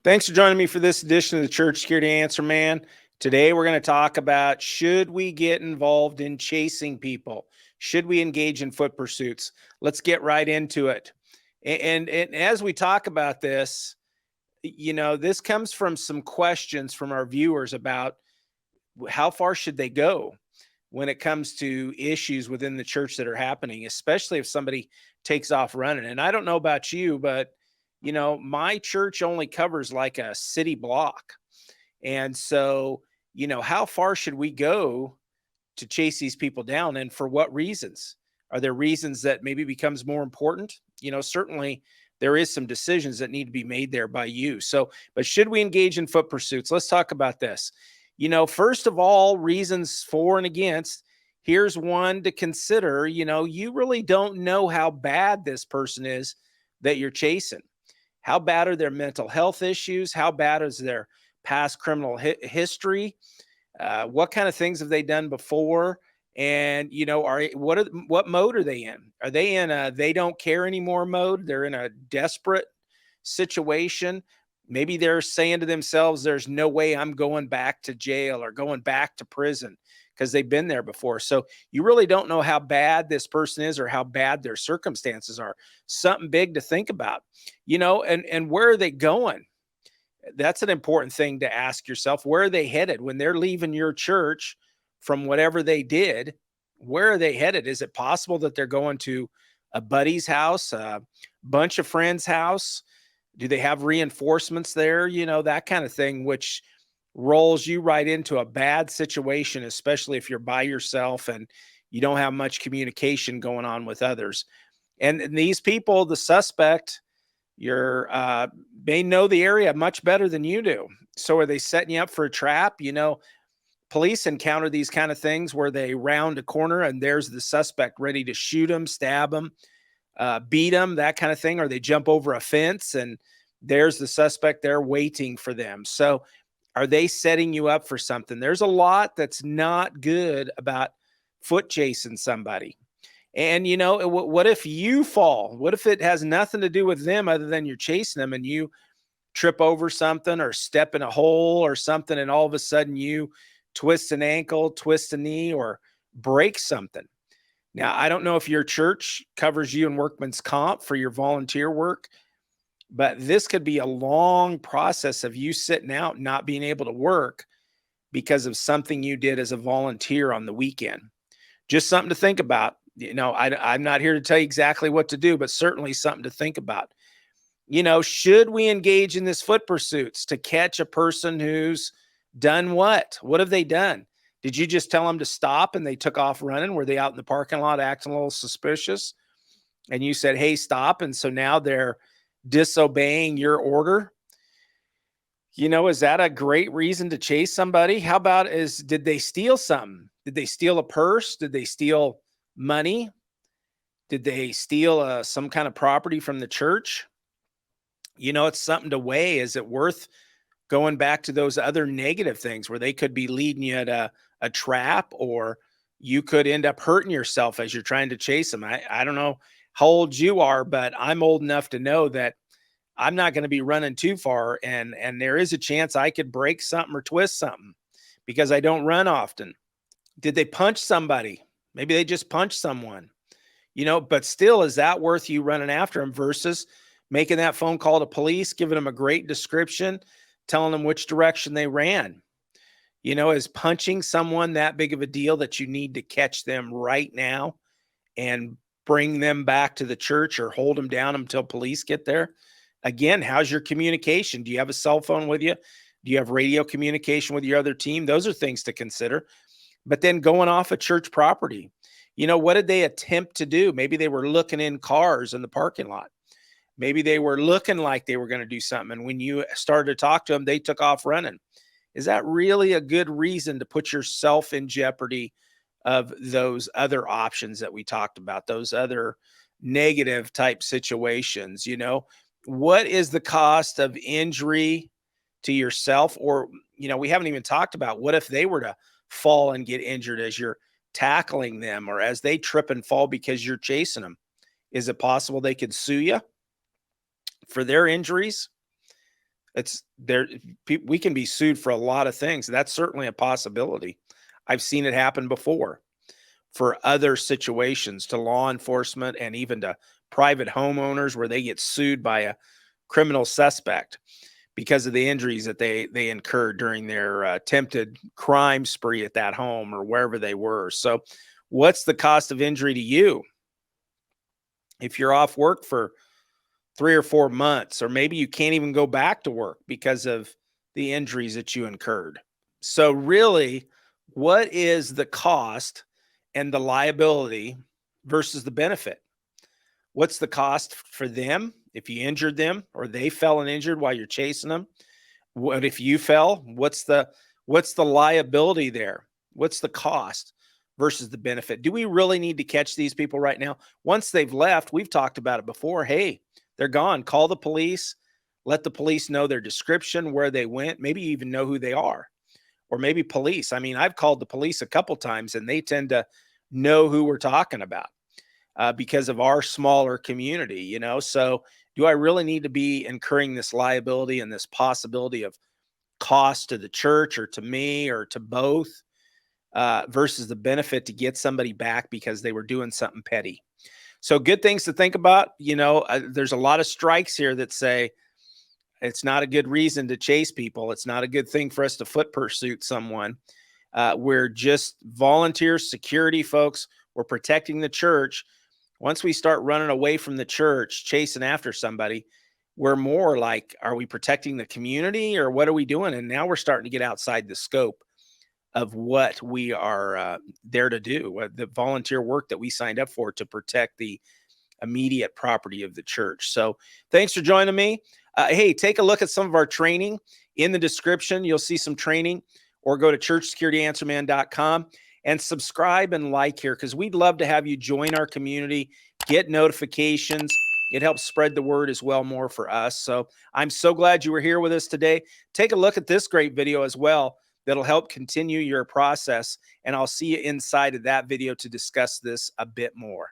Thanks for joining me for this edition of the Church Security Answer Man. Today, we're going to talk about, should we get involved in chasing people? Should we engage in foot pursuits? Let's get right into it. And as we talk about this, this comes from some questions from our viewers about how far should they go when it comes to issues within the church that are happening, especially if somebody takes off running. And I don't know about you, but my church only covers like a city block. And so, how far should we go to chase these people down, and for what reasons? Are there reasons that maybe becomes more important? Certainly there is some decisions that need to be made there by you. So, but should we engage in foot pursuits? Let's talk about this. First of all, reasons for and against. Here's one to consider. You really don't know how bad this person is that you're chasing. How bad are their mental health issues? How bad is their past criminal history? What kind of things have they done before? And what mode are they in? Are they in a they don't care anymore mode? They're in a desperate situation. Maybe they're saying to themselves, "There's no way I'm going back to jail or going back to prison," because they've been there before. So you really don't know how bad this person is or how bad their circumstances are. Something big to think about, and where are they going? That's an important thing to ask yourself. Where are they headed when they're leaving your church from whatever they did? Where are they headed? Is it possible that they're going to a buddy's house, a bunch of friends' house? Do they have reinforcements there? That kind of thing, which rolls you right into a bad situation, especially if you're by yourself and you don't have much communication going on with others. And these people, the suspect, may know the area much better than you do. So are they setting you up for a trap? Police encounter these kind of things where they round a corner and there's the suspect ready to shoot them, stab them, beat them, that kind of thing. Or they jump over a fence and there's the suspect there waiting for them. So are they setting you up for something? There's a lot that's not good about foot chasing somebody. And, what if you fall? What if it has nothing to do with them other than you're chasing them and you trip over something or step in a hole or something, and all of a sudden you twist an ankle, twist a knee, or break something? Now, I don't know if your church covers you in workman's comp for your volunteer work, but this could be a long process of you sitting out, not being able to work because of something you did as a volunteer on the weekend. Just something to think about. I'm not here to tell you exactly what to do, but certainly something to think about. Should we engage in this foot pursuits to catch a person who's done what? What have they done? Did you just tell them to stop and they took off running? Were they out in the parking lot acting a little suspicious? And you said, "Hey, stop." And so now they're disobeying your order. Is that a great reason to chase somebody? How about did they steal something? Did they steal a purse? Did they steal money? Did they steal some kind of property from the church? It's something to weigh. Is it worth going back to those other negative things where they could be leading you at a trap, or you could end up hurting yourself as you're trying to chase them? I don't know how old you are, but I'm old enough to know that I'm not going to be running too far. And there is a chance I could break something or twist something because I don't run often. Did they punch somebody? Maybe they just punched someone, but still, is that worth you running after them versus making that phone call to police, giving them a great description, telling them which direction they ran? Is punching someone that big of a deal that you need to catch them right now and bring them back to the church or hold them down until police get there? Again, how's your communication? Do you have a cell phone with you? Do you have radio communication with your other team? Those are things to consider. But then going off of church property, what did they attempt to do? Maybe they were looking in cars in the parking lot. Maybe they were looking like they were going to do something. And when you started to talk to them, they took off running. Is that really a good reason to put yourself in jeopardy of those other options that we talked about, those other negative type situations? What is the cost of injury to yourself? Or, we haven't even talked about what if they were to fall and get injured as you're tackling them, or as they trip and fall because you're chasing them. Is it possible they could sue you for their injuries? It's there. We can be sued for a lot of things. That's certainly a possibility. I've seen it happen before for other situations, to law enforcement and even to private homeowners, where they get sued by a criminal suspect because of the injuries that they incurred during their attempted crime spree at that home or wherever they were. So what's the cost of injury to you if you're off work for 3 or 4 months, or maybe you can't even go back to work because of the injuries that you incurred? So really, what is the cost and the liability versus the benefit? What's the cost for them if you injured them, or they fell and injured while you're chasing them? What if you fell? What's the liability there? What's the cost versus the benefit? Do we really need to catch these people right now? Once they've left, we've talked about it before. Hey, they're gone. Call the police. Let the police know their description, where they went. Maybe you even know who they are. Or maybe police. I mean, I've called the police a couple times, and they tend to know who we're talking about because of our smaller community, you know? So do I really need to be incurring this liability and this possibility of cost to the church or to me or to both versus the benefit to get somebody back because they were doing something petty? So good things to think about. You know, there's a lot of strikes here that say it's not a good reason to chase people. It's not a good thing for us to foot pursue someone. We're just volunteers, security folks. We're protecting the church. Once we start running away from the church, chasing after somebody, we're more like, are we protecting the community or what are we doing? And now we're starting to get outside the scope of what we are there to do, the volunteer work that we signed up for to protect the immediate property of the church. So thanks for joining me. Hey, take a look at some of our training in the description. You'll see some training, or go to churchsecurityanswerman.com and subscribe and like here, because we'd love to have you join our community, get notifications. It helps spread the word as well more for us. So I'm so glad you were here with us today. Take a look at this great video as well. That'll help continue your process. And I'll see you inside of that video to discuss this a bit more.